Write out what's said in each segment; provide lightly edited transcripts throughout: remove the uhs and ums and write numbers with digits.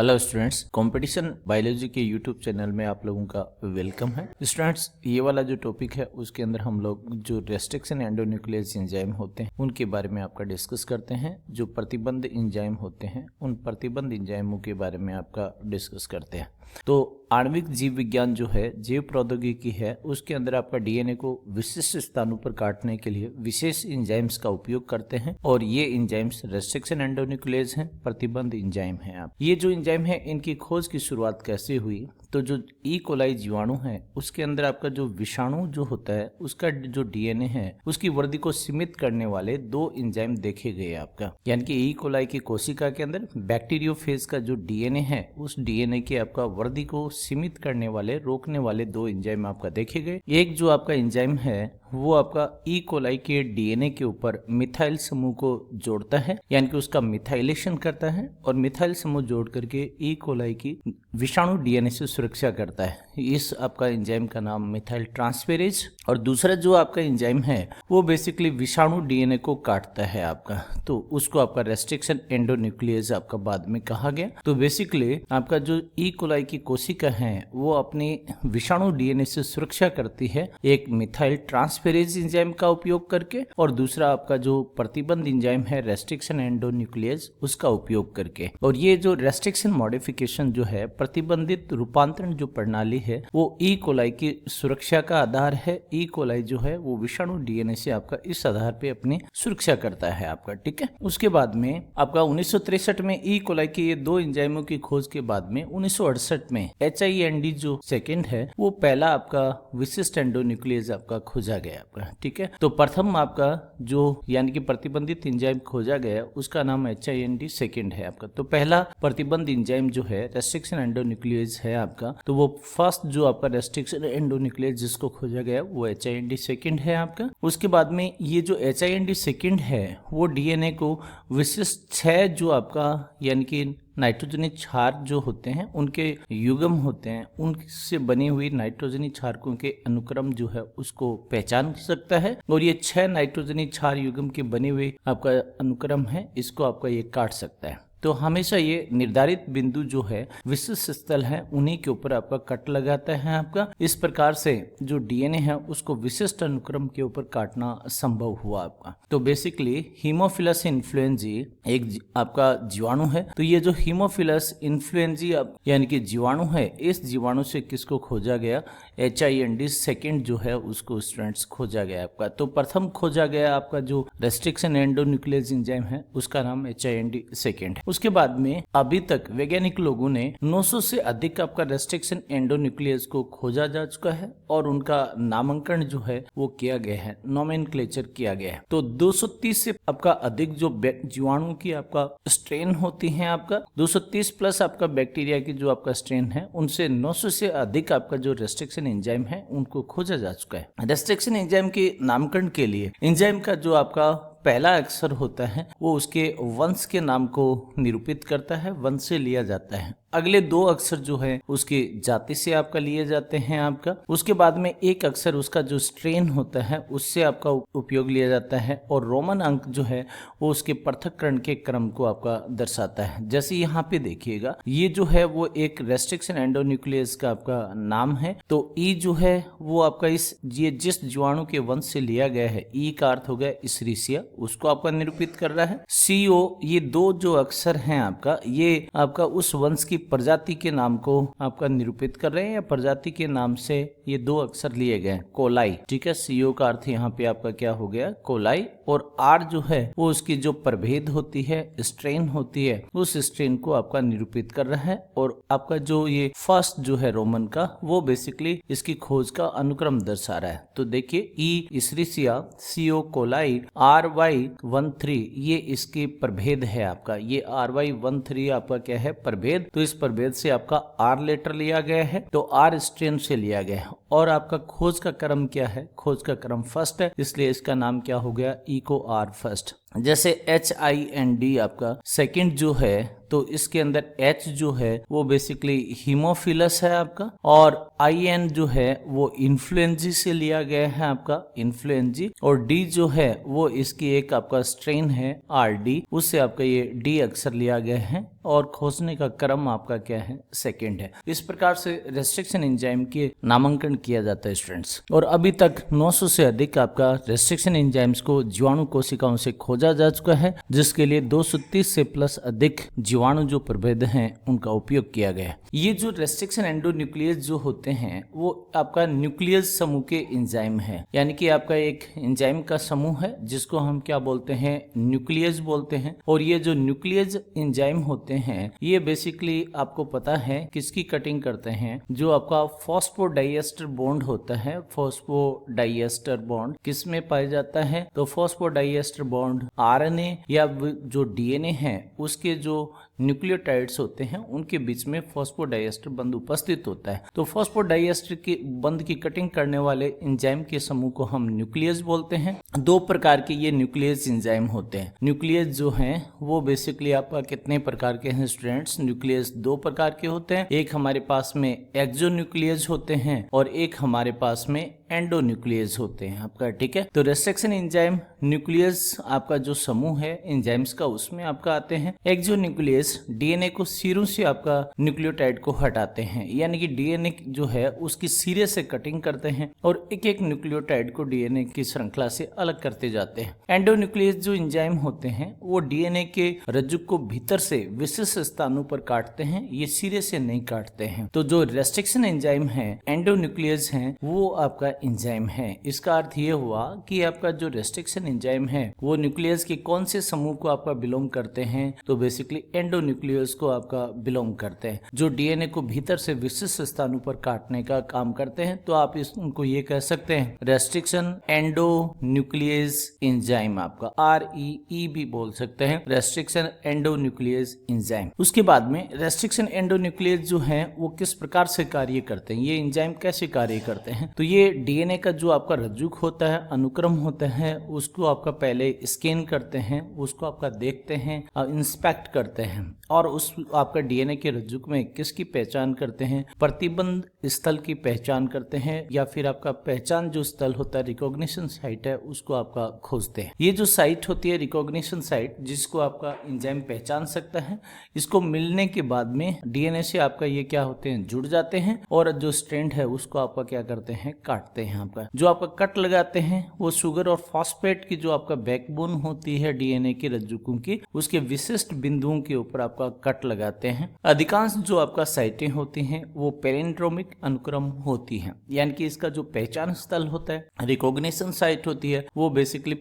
Hello students, competition biology के YouTube channel में आप लोगों का वेलकम है। स्टूडेंट्स, ये वाला जो टॉपिक है उसके अंदर हम लोग जो रेस्ट्रिक्शन एंडोन्यूक्लियस एंजाइम होते हैं उनके बारे में आपका डिस्कस करते हैं। जो प्रतिबंध एंजाइम होते हैं उन प्रतिबंध एंजाइमों के बारे में आपका डिस्कस करते हैं। तो आणविक जीव विज्ञान जो है, जैव प्रौद्योगिकी है, उसके अंदर आपका डीएनए को विशिष्ट स्थानों पर काटने के लिए विशेष एंजाइम्स का उपयोग करते हैं और ये एंजाइम्स रेस्ट्रिक्शन एंडोन्यूक्लियस हैं, प्रतिबंध एंजाइम हैं। आप ये जो एंजाइम है इनकी खोज की शुरुआत कैसे हुई? तो जो ई कोलाई जीवाणु है उसके अंदर आपका जो विषाणु जो होता है उसका जो डीएनए है उसकी वृद्धि को सीमित करने वाले दो एंजाइम देखे गए आपका, यानी कि ई कोलाई की कोशिका के अंदर बैक्टीरियोफेज का जो डीएनए है उस डीएनए के आपका वृद्धि को सीमित करने वाले, रोकने वाले दो एंजाइम आपका देखे गए। एक जो आपका एंजाइम है वो आपका ई कोलाई के डीएनए के ऊपर मिथाइल समूह को जोड़ता है, यानी कि उसका मिथाइलेशन करता है और मिथाइल समूह जोड़ करके ई कोलाई की विषाणु डीएनए से सुरक्षा करता है। इस आपका एंजाइम का नाम मिथाइल ट्रांसफेरेज। और दूसरा जो आपका एंजाइम है वो बेसिकली विषाणु डीएनए को काटता है आपका, तो उसको आपका रेस्ट्रिक्शन एंडोन्यूक्लियस आपका बाद में कहा गया। तो बेसिकली आपका जो ई कोलाई की कोशिका है वो अपनी विषाणु डीएनए से सुरक्षा करती है एक मिथाइल ट्रांसफेरेज एंजाइम का उपयोग करके, और दूसरा आपका जो प्रतिबंध एंजाइम है रेस्ट्रिक्शन एंडोन्यूक्लियस उसका उपयोग करके। और ये जो रेस्ट्रिक्शन मॉडिफिकेशन जो है, प्रतिबंधित रूपांतरण जो प्रणाली है, वो ई कोलाई की सुरक्षा का आधार है। ई कोलाई जो है वो विषाणु डीएनए से आपका इस आधार पे अपनी सुरक्षा करता है आपका, ठीक है। उसके बाद में आपका 1963 में ई कोलाई के ये दो एंजाइमों की खोज के बाद में 1968 में HIND जो सेकंड है वो पहला आपका विशिष्ट एंडोन्यूक्लियस आपका खोजा गया आपका, ठीक है। तो प्रथम आपका जो यानी कि प्रतिबंधित एंजाइम खोजा गया उसका नाम HIND सेकंड है आपका। तो पहला प्रतिबंध एंजाइम जो है रेस्ट्रिक्शन एंडोन्यूक्लियस है आपका, तो वो फर्स्ट जो आपका रेस्ट्रिक्शन एंडोन्यूक्लियस जिसको खोजा गया वो HIND सेकंड है आपका। उसके बाद में ये जो HIND सेकंड है वो डीएनए को विशिष्ट 6 जो आपका यानी कि नाइट्रोजनी क्षार जो होते हैं उनके युग्म होते हैं, उनसे बनी हुई नाइट्रोजनी क्षारकों के अनुक्रम जो है उसको पहचान सकता है। और ये 6 नाइट्रोजनी क्षार युग्म के बने हुए आपका अनुक्रम है, इसको आपका ये काट सकता है। तो हमेशा ये निर्धारित बिंदु जो है, विशिष्ट स्थल है, उन्हीं के ऊपर आपका कट लगाता है आपका। इस प्रकार से जो डीएनए है उसको विशिष्ट अनुक्रम के ऊपर काटना संभव हुआ आपका। तो बेसिकली हीमोफिलस इन्फ्लुएंजी एक आपका जीवाणु है। तो ये जो हीमोफिलस इन्फ्लुएंजी यानी कि जीवाणु है, इस जीवाणु से किसको खोजा गया? HIND सेकेंड जो है उसको स्टूडेंट्स खोजा गया आपका। तो प्रथम खोजा गया आपका जो रेस्ट्रिक्शन एंडोन्यूक्लियस एंजाइम है उसका नाम HIND सेकेंड है। उसके बाद में अभी तक वैज्ञानिक लोगों ने 900 से अधिक आपका रेस्ट्रिक्शन एंडोन्यूक्लियस को खोजा जा चुका है और उनका नामांकन जो है वो किया गया है, नोमेनक्लेचर किया गया है। तो 230 से आपका अधिक जो जीवाणु की आपका स्ट्रेन होती है आपका, 230 प्लस आपका बैक्टीरिया की जो आपका स्ट्रेन है, उनसे 900 से अधिक आपका जो रेस्ट्रिक्शन एंजाइम है उनको खोजा जा चुका है। रेस्ट्रिक्शन एंजाइम के नामकरण के लिए एंजाइम का जो आपका पहला अक्षर होता है वो उसके वंश के नाम को निरूपित करता है, वंश से लिया जाता है। अगले 2 अक्षर जो है उसकी जाति से आपका लिए जाते हैं आपका। उसके बाद में एक अक्षर उसका जो स्ट्रेन होता है उससे आपका उपयोग लिया जाता है, और रोमन अंक जो है वो उसके पृथक्करण के क्रम को आपका दर्शाता है। जैसे यहाँ पे देखिएगा, ये जो है वो एक रेस्ट्रिक्शन एंडोन्यूक्लियस का आपका नाम है। तो ई जो है वो आपका ये जिस जीवाणु के वंश से लिया गया है, ई का अर्थ हो गया इस्रीसिया, उसको आपका निरूपित कर रहा है। CO ये 2 जो अक्षर हैं आपका, ये आपका उस वंश की प्रजाति के नाम को आपका निरूपित कर रहे हैं, या प्रजाति के नाम से ये 2 अक्षर लिए गए, कोलाई, ठीक है। CO का अर्थ यहाँ पे आपका क्या हो गया? कोलाई। और R जो है वो उसकी जो प्रभेद होती है, स्ट्रेन होती है, उस स्ट्रेन को आपका निरूपित कर रहा है। और आपका जो ये फर्स्ट जो है रोमन का, वो बेसिकली इसकी खोज का अनुक्रम दर्शा रहा है। तो देखिए E इस्रीसिया, CO कोलाई, RY13 ये इसकी प्रभेद है आपका। ये RY13 आपका क्या है? प्रभेद। तो इस प्रभेद से आपका R लेटर लिया गया है, तो R स्ट्रेन से लिया गया है। और आपका खोज का क्रम क्या है? खोज का क्रम फर्स्ट है, इसलिए इसका नाम क्या हो गया? इको R फर्स्ट। जैसे HIND आपका सेकंड जो है, तो इसके अंदर H जो है वो बेसिकली हीमोफिलस है आपका, और IN जो है वो इन्फ्लुएंजी से लिया गया है आपका, इन्फ्लुएंजी, और D जो है वो इसकी एक आपका स्ट्रेन है RD, उससे आपका ये D अक्षर लिया गया है, और खोजने का क्रम आपका क्या है, सेकंड है। इस प्रकार से रेस्ट्रिक्शन एंजाइम के नामांकन किया जाता है स्टूडेंट्स। और अभी तक 900 से अधिक आपका रेस्ट्रिक्शन एंजाइम्स को जीवाणु कोशिकाओं से खोजा जा चुका है, जिसके लिए 230 से प्लस अधिक जीवाणु जो प्रभेद हैं उनका उपयोग किया गया है। ये जो रेस्ट्रिक्शन एंडोन्यूक्लियस जो होते हैं वो आपका न्यूक्लियस समूह के एंजाइम है, यानी कि आपका एक एंजाइम का समूह है जिसको हम क्या बोलते हैं, न्यूक्लियस बोलते हैं। और ये जो न्यूक्लियस एंजाइम होते हैं ये बेसिकली आपको पता है किसकी कटिंग करते हैं, जो आपका फॉस्फोडाइएस्टर बॉन्ड होता है। फॉस्फोडाइएस्टर बॉन्ड किस में पाया जाता है, तो फॉस्फोडाइएस्टर बॉन्ड RNA या जो DNA है उसके जो न्यूक्लियोटाइड्स होते हैं उनके बीच में फॉस्फोडाइएस्टर बंध उपस्थित होता है। तो फॉस्फोडाइएस्टर के बंध की कटिंग करने वाले एंजाइम के समूह को हम न्यूक्लियस बोलते हैं। दो प्रकार के ये न्यूक्लियस एंजाइम होते हैं। न्यूक्लियस जो हैं वो बेसिकली आपका कितने प्रकार के हैं स्टूडेंट्स, न्यूक्लियस दो प्रकार के होते हैं। एक हमारे पास में एक्सोन्यूक्लियस होते हैं और एक हमारे पास में एंडोन्यूक्लियस होते हैं आपका, ठीक है। तो रेस्ट्रिक्शन एंजाइम न्यूक्लियस आपका जो समूह है एंजाइम्स का उसमें आपका आते हैं। एक्सोन्यूक्लियस DNA को सिरों से आपका न्यूक्लियोटाइड को हटाते हैं, यानी कि DNA जो है उसकी सिरे से कटिंग करते हैं और एक एक न्यूक्लियोटाइड को DNA की श्रृंखला से अलग करते जाते हैं। एंडोन्यूक्लियस जो एंजाइम होते हैं वो DNA के रज्जुक को भीतर से विशिष्ट स्थानों पर काटते हैं, ये सिरे से नहीं काटते हैं। तो जो रेस्ट्रिक्शन एंजाइम है एंडोन्यूक्लियस है वो आपका एंजाइम है। इसका अर्थ ये हुआ कि आपका जो रेस्ट्रिक्शन एंजाइम है वो न्यूक्लियस के कौन से समूह को आपका बिलोंग करते हैं, तो बेसिकली एंडोन्यूक्लियस को आपका बिलोंग करते हैं, जो DNA को भीतर से विशिष्ट स्थानों पर काटने का काम करते हैं। तो आप उनको ये कह सकते हैं रेस्ट्रिक्शन एंडोन्यूक्लियस एंजाइम, आपका REE भी बोल सकते हैं, रेस्ट्रिक्शन एंडोन्यूक्लियस एंजाइम। उसके बाद में रेस्ट्रिक्शन एंडोन्यूक्लियस जो है वो किस प्रकार से कार्य करते हैं, ये एंजाइम कैसे कार्य करते हैं। तो ये DNA का जो आपका रज्जुक होता है, अनुक्रम होता है, उसको आपका पहले स्कैन करते हैं, उसको आपका देखते हैं, इंस्पेक्ट करते हैं और उस आपका DNA के रज्जुक में किसकी पहचान करते हैं, प्रतिबंध स्थल की पहचान करते हैं, या फिर आपका पहचान जो स्थल होता है, रिकॉग्निशन साइट है, उसको आपका खोजते हैं। ये जो साइट होती है रिकॉग्निशन साइट, जिसको आपका एंजाइम पहचान सकता है, इसको मिलने के बाद में DNA से आपका ये क्या होते हैं, जुड़ जाते हैं और जो स्ट्रैंड है उसको आपका क्या करते हैं, काटते हैं। आपका जो आपका कट लगाते हैं वो शुगर और फॉस्फेट की जो आपका बैकबोन होती है DNA के रज्जुकों की, उसके विशिष्ट बिंदुओं के ऊपर आपका कट लगाते हैं। अधिकांश जो आपका साइटें होती हैं वो पैलिंड्रोमिक अनुक्रम होती हैं, यानी कि इसका जो पहचान स्थल होता है, रिकॉग्निशन साइट होती है, वो बेसिकली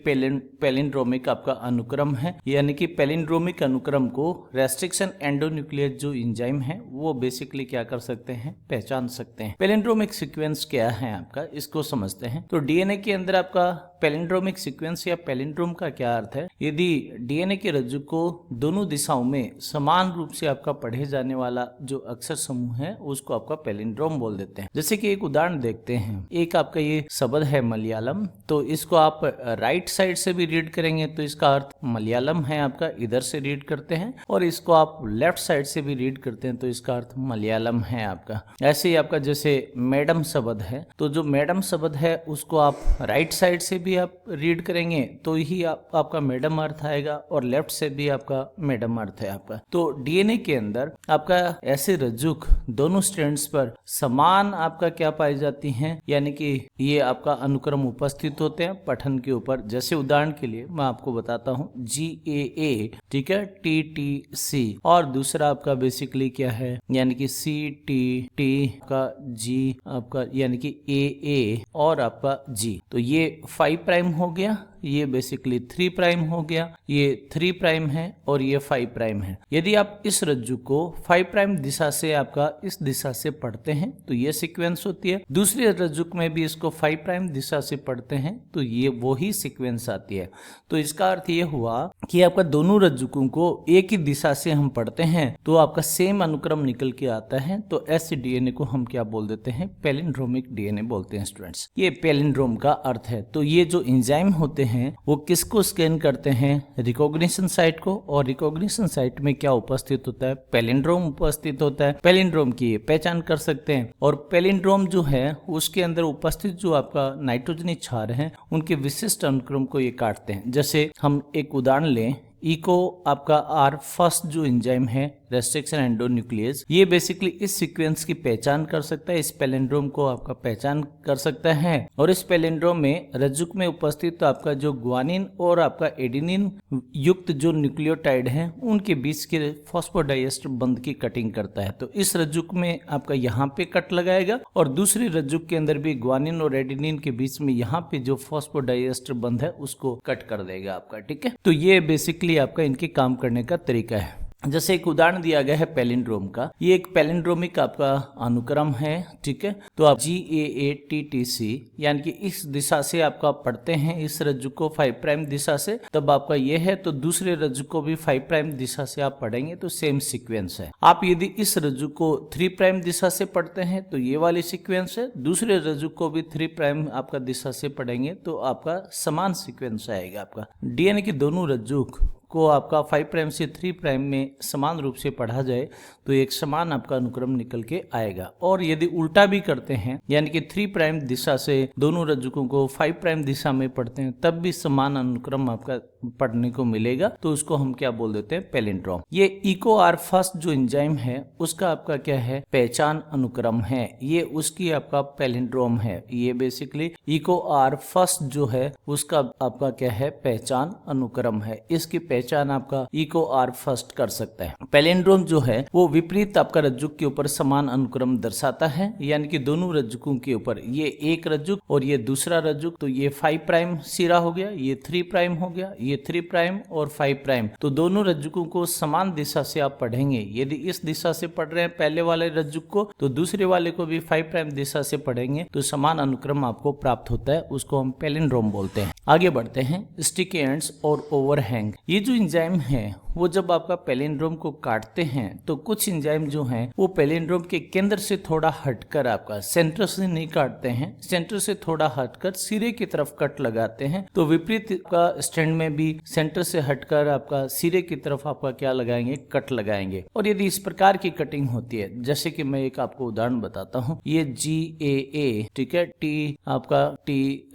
पैलिंड्रोमिक आपका अनुक्रम है। यानी कि पैलिंड्रोमिक अनुक्रम को रेस्ट्रिक्शन एंडोन्यूक्लियस जो एंजाइम है वो बेसिकली क्या कर सकते हैं, पहचान सकते हैं। पैलिंड्रोमिक सीक्वेंस क्या है आपका, इसको समझते हैं। तो DNA के अंदर आपका पैलिंड्रोमिक सीक्वेंस या पैलिंड्रोम का क्या अर्थ है, यदि DNA के रज्जुक को दोनों दिशाओं में समान रूप से आपका पढ़े जाने वाला जो अक्षर समूह है उसको आपका पैलिंड्रोम बोल देते हैं। जैसे कि एक उदाहरण देखते हैं, एक आपका ये शब्द है मलयालम, तो इसको आप राइट साइड से भी रीड करेंगे तो इसका अर्थ मलयालम है आपका, इधर से रीड करते हैं, और इसको आप लेफ्ट साइड से भी रीड करते हैं तो इसका अर्थ मलयालम है आपका। ऐसे ही आपका जैसे मैडम शब्द है, तो जो मैडम शब्द है उसको आप राइट साइड से भी आप रीड करेंगे तो ही आपका मैडम अर्थ आएगा, और लेफ्ट से भी आपका मैडम अर्थ है आपका। तो DNA के अंदर आपका ऐसे रज्जुक दोनों स्ट्रैंड्स पर समान आपका क्या पाई जाती हैं, यानी कि ये आपका अनुक्रम उपस्थित होते हैं पठन के ऊपर। जैसे उदाहरण के लिए मैं आपको बताता हूँ, GAA, ठीक है, TTC, और दूसरा आपका बेसिकली क्या है, यानी कि CTT का G आपका, यानी कि AA और आपका G। तो ये 5 प्राइम हो गया, ये बेसिकली 3 प्राइम हो गया, ये 3 प्राइम है और ये 5 प्राइम है। यदि आप इस रज्जु को 5 प्राइम दिशा से आपका इस दिशा से पढ़ते हैं तो ये सीक्वेंस होती है, दूसरी रज्जुक में भी इसको 5 प्राइम दिशा से पढ़ते हैं तो ये वही सीक्वेंस आती है। तो इसका अर्थ ये हुआ कि आपका दोनों रज्जुकों को एक ही दिशा से हम पढ़ते हैं तो आपका सेम अनुक्रम निकल के आता है। तो ऐसे DNA को हम क्या बोल देते हैं, पैलिंड्रोमिक DNA बोलते हैं स्टूडेंट्स। ये पैलिंड्रोम का अर्थ है। तो ये जो एंजाइम होते हैं वो किसको स्कैन करते हैं, रिकॉग्निशन साइट को, और रिकॉग्निशन साइट में क्या उपस्थित होता है, पैलिंड्रोम उपस्थित होता है। पैलिंड्रोम की पहचान कर सकते हैं, और पैलिंड्रोम जो है उसके अंदर उपस्थित जो आपका नाइट्रोजनी क्षार है उनके विशिष्ट अनुक्रम को ये काटते हैं। जैसे हम एक उदाहरण लें, इको आपका आर फर्स्ट जो एंजाइम है रेस्ट्रिक्शन एंडोन्यूक्लियस, ये बेसिकली इस सीक्वेंस की पहचान कर सकता है, इस पैलिंड्रोम को आपका पहचान कर सकता है। और इस पैलिंड्रोम में रज्जुक में उपस्थित तो आपका जो ग्वानिन और आपका एडेनिन युक्त जो न्यूक्लियोटाइड हैं उनके बीच के फॉस्फोडाइएस्टर बंध की कटिंग करता है। तो इस रज्जुक में आपका यहाँ पे कट लगाएगा, और दूसरी रज्जुक के अंदर भी ग्वानिन और एडेनिन के बीच में यहाँ पे जो फॉस्फोडाइएस्टर बंध है उसको कट कर देगा आपका, ठीक है। तो ये बेसिकली आपका इनके काम करने का तरीका है। जैसे एक उदाहरण दिया गया है पैलिंड्रोम का, ये एक पैलिंड्रोमिक आपका अनुक्रम है, ठीक है। तो आप GAATTC यानी कि इस दिशा से आपका पढ़ते हैं इस रज्जु को 5' दिशा से, तब आपका ये है, तो दूसरे रज्जु को भी 5' दिशा से आप पढ़ेंगे तो सेम सीक्वेंस है। आप यदि इस रज्जु को 3' दिशा से पढ़ते हैं तो ये वाली सीक्वेंस है, दूसरे रज्जु को भी 3' आपका दिशा से पढ़ेंगे तो आपका समान सीक्वेंस आएगा। आपका DNA की दोनों रज्जु को आपका 5' से 3' में समान रूप से पढ़ा जाए तो एक समान आपका अनुक्रम निकल के आएगा। और यदि उल्टा भी करते हैं यानी कि 3' दिशा से दोनों रज्जुकों को 5' दिशा में पढ़ते हैं तब भी समान अनुक्रम आपका पढ़ने को मिलेगा, तो उसको हम क्या बोल देते हैं, पैलिंड्रोम। ये इको आर फर्स्ट जो एंजाइम है उसका आपका क्या है, पहचान अनुक्रम है, ये उसकी आपका पैलिंड्रोम है। ये बेसिकली इको आर फर्स्ट जो है उसका आपका क्या है, पहचान अनुक्रम है। इसकी पहचान आपका इको आर फर्स्ट कर सकता है। पैलिंड्रोम जो है वो विपरीत आपका रज्जुक के ऊपर समान अनुक्रम दर्शाता है, यानी कि दोनों रज्जुकों के ऊपर, ये एक रज्जुक और ये दूसरा रज्जुक, तो ये 5' सिरा हो गया, ये 3' हो गया, ये 3' और 5', तो दोनों रज्जुकों को समान दिशा से आप पढ़ेंगे। यदि इस दिशा से पढ़ रहे हैं पहले वाले रज्जुक को तो दूसरे वाले को भी 5' दिशा से पढ़ेंगे तो समान अनुक्रम आपको प्राप्त होता है, उसको हम पैलिंड्रोम बोलते हैं। आगे बढ़ते हैं, स्टिकी एंड्स और ओवरहैंग। ये जो एंजाइम है वो जब आपका पैलिंड्रोम को काटते हैं तो कुछ एंजाइम जो हैं वो पैलिंड्रोम के केंद्र से थोड़ा हटकर, आपका सेंटर से नहीं काटते हैं, सेंटर से थोड़ा हटकर सिरे की तरफ कट लगाते हैं। तो विपरीत का स्टैंड में भी सेंटर से हटकर आपका सिरे की तरफ आपका क्या लगाएंगे, कट लगाएंगे। और यदि इस प्रकार की कटिंग होती है, जैसे कि मैं एक आपको उदाहरण बताता हूँ, ये GAA, ठीक है, T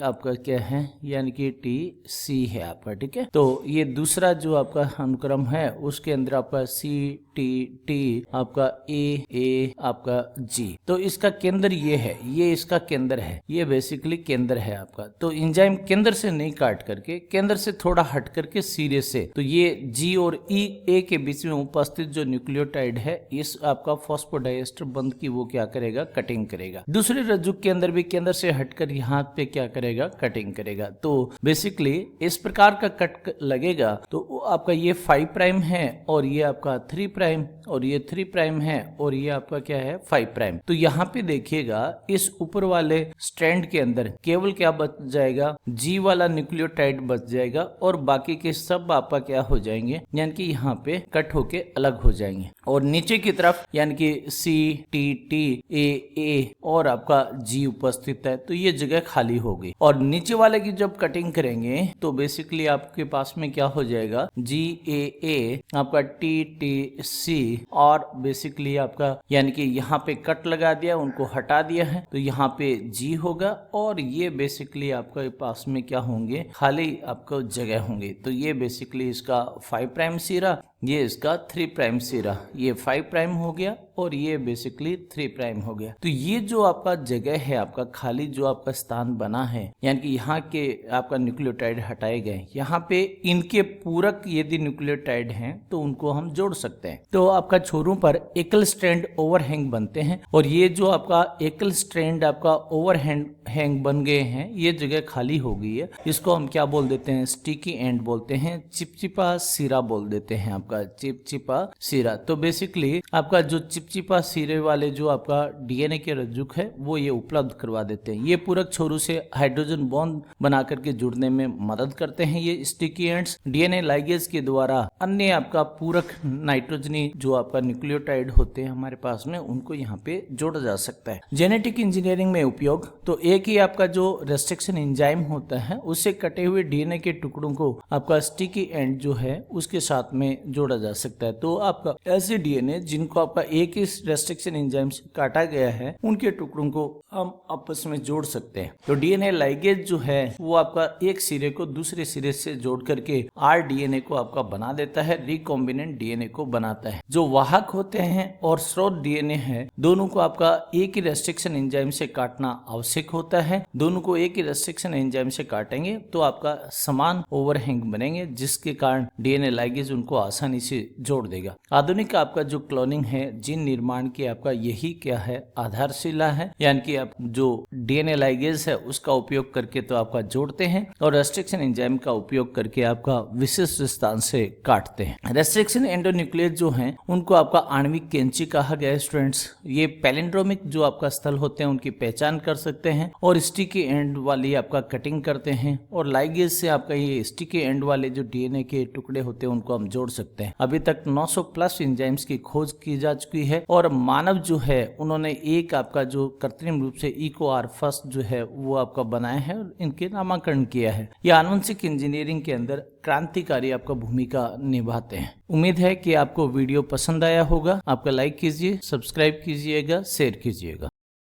आपका क्या है, यानी कि TC है आपका, ठीक है। तो ये दूसरा जो आपका अनुक्रम है उसके अंदर आपका CTT आपका AA आपका G, तो इसका केंद्र ये है, ये इसका केंद्र है, ये बेसिकली केंद्र है आपका। तो एंजाइम केंद्र से नहीं काट करके केंद्र से थोड़ा हट करके सिरे से, तो ये G और A के बीच में उपस्थित जो न्यूक्लियोटाइड है इस आपका फॉस्फोडाइएस्टर बंध की वो क्या करेगा, कटिंग करेगा। दूसरे रज्जुक के अंदर भी केंद्र से हटकर यहाँ पे क्या करेगा, कटिंग करेगा। तो बेसिकली इस प्रकार का कट लगेगा तो आपका ये 5' है और ये आपका 3' और ये 3' है और ये आपका क्या है, 5'। तो यहाँ पे देखिएगा इस ऊपर वाले स्ट्रैंड के अंदर केवल क्या बच जाएगा, G वाला न्यूक्लियोटाइड बच जाएगा और बाकी के सब आपका क्या हो जाएंगे, यानी कि यहाँ पे कट होके अलग हो जाएंगे। और नीचे की तरफ यानी कि CTT AA और आपका G उपस्थित है, तो ये जगह खाली होगी। और नीचे वाले की जब कटिंग करेंगे तो बेसिकली आपके पास में क्या हो जाएगा, GAA आपका TTC और बेसिकली आपका यानी कि यहाँ पे कट लगा दिया, उनको हटा दिया है, तो यहाँ पे G होगा और ये बेसिकली आपके पास में क्या होंगे, खाली आपको जगह होंगे। तो ये बेसिकली इसका 5' सिरा, ये इसका 3' सिरा, ये 5' हो गया और ये बेसिकली 3' हो गया। तो ये जो आपका जगह है, आपका खाली जो आपका स्थान बना है, यानी कि यहाँ के आपका न्यूक्लियोटाइड हटाए गए, यहाँ पे इनके पूरक यदि न्यूक्लियोटाइड हैं तो उनको हम जोड़ सकते हैं। तो आपका छोरों पर एकल स्ट्रैंड ओवरहैंग बनते हैं और ये जो आपका एकल स्ट्रैंड आपका ओवरहैंग बन गए हैं, ये जगह खाली हो गई है, इसको हम क्या बोल देते हैं, स्टिकी एंड बोलते हैं, चिपचिपा सिरा बोल देते हैं आपका। आपका चिपचिपा सिरा। तो बेसिकली आपका जो चिपचिपा सिरे वाले जो आपका डीएनए के रज्जुक है वो ये उपलब्ध करवा देते हैं। ये पूरक छोरों से हाइड्रोजन बॉन्ड बना करके जुड़ने में मदद करते हैं। ये स्टिकी एंड्स डीएनए लाइगेज के द्वारा अन्य आपका पूरक नाइट्रोजनी जो आपका न्यूक्लियोटाइड होते हैं हमारे पास में, उनको यहाँ पे जोड़ा जा सकता है। जेनेटिक इंजीनियरिंग में उपयोग, तो एक ही आपका जो रेस्ट्रिक्शन एंजाइम होता है उससे कटे हुए डीएनए के टुकड़ों को आपका स्टिकी एंड जो है उसके साथ में जोड़ा जा सकता है। तो आपका ऐसे डीएनए जिनको आपका एक ही रेस्ट्रिक्शन एंजाइम से काटा गया है उनके टुकड़ों को हम आपस में जोड़ सकते हैं। तो डीएनए लाइगेज जो है वो आपका एक सिरे को दूसरे सिरे से जोड़ करके आरडीएनए को आपका बना देता है, रिकॉम्बिनेंट डीएनए को बनाता है। जो वाहक होते हैं और स्रोत डीएनए है, दोनों को आपका एक ही रेस्ट्रिक्शन एंजाइम से काटना आवश्यक होता है। दोनों को एक ही रेस्ट्रिक्शन एंजाइम से काटेंगे तो आपका समान ओवरहैंग बनेंगे, जिसके कारण डीएनए लाइगेज उनको आसानी से जोड़ देगा। आधुनिक आपका जो क्लोनिंग है, जीन निर्माण की आपका यही क्या है, आधारशिला है। यानी कि आप जो डीएनए लाइगेज है उसका उपयोग करके तो आपका जोड़ते हैं और रेस्ट्रिक्शन एंजाइम का उपयोग करके आपका विशिष्ट स्थान से काटते हैं। रेस्ट्रिक्शन एंडोन्यूक्लियस जो हैं उनको आपका आणविक कैंची कहा गया है स्टूडेंट्स। ये पैलिंड्रोमिक जो आपका स्थल होते हैं उनकी पहचान कर सकते हैं और स्टिकी एंड वाली आपका कटिंग करते हैं और लाइगेज से आपका ये स्टिकी एंड वाले जो डीएनए के टुकड़े होते हैं उनको हम जोड़ सकते हैं। अभी तक 900 प्लस एंजाइम्स की खोज की जा चुकी है और मानव जो है उन्होंने एक आपका जो कृत्रिम रूप से इकोआर फर्स्ट जो है वो आपका बनाया है और इनके नामाकरण किया है। ये आनुवंशिक इंजीनियरिंग के अंदर क्रांतिकारी आपका भूमिका निभाते हैं। उम्मीद है कि आपको वीडियो पसंद आया होगा। आपका लाइक कीजिए, सब्सक्राइब कीजिएगा, शेयर कीजिएगा।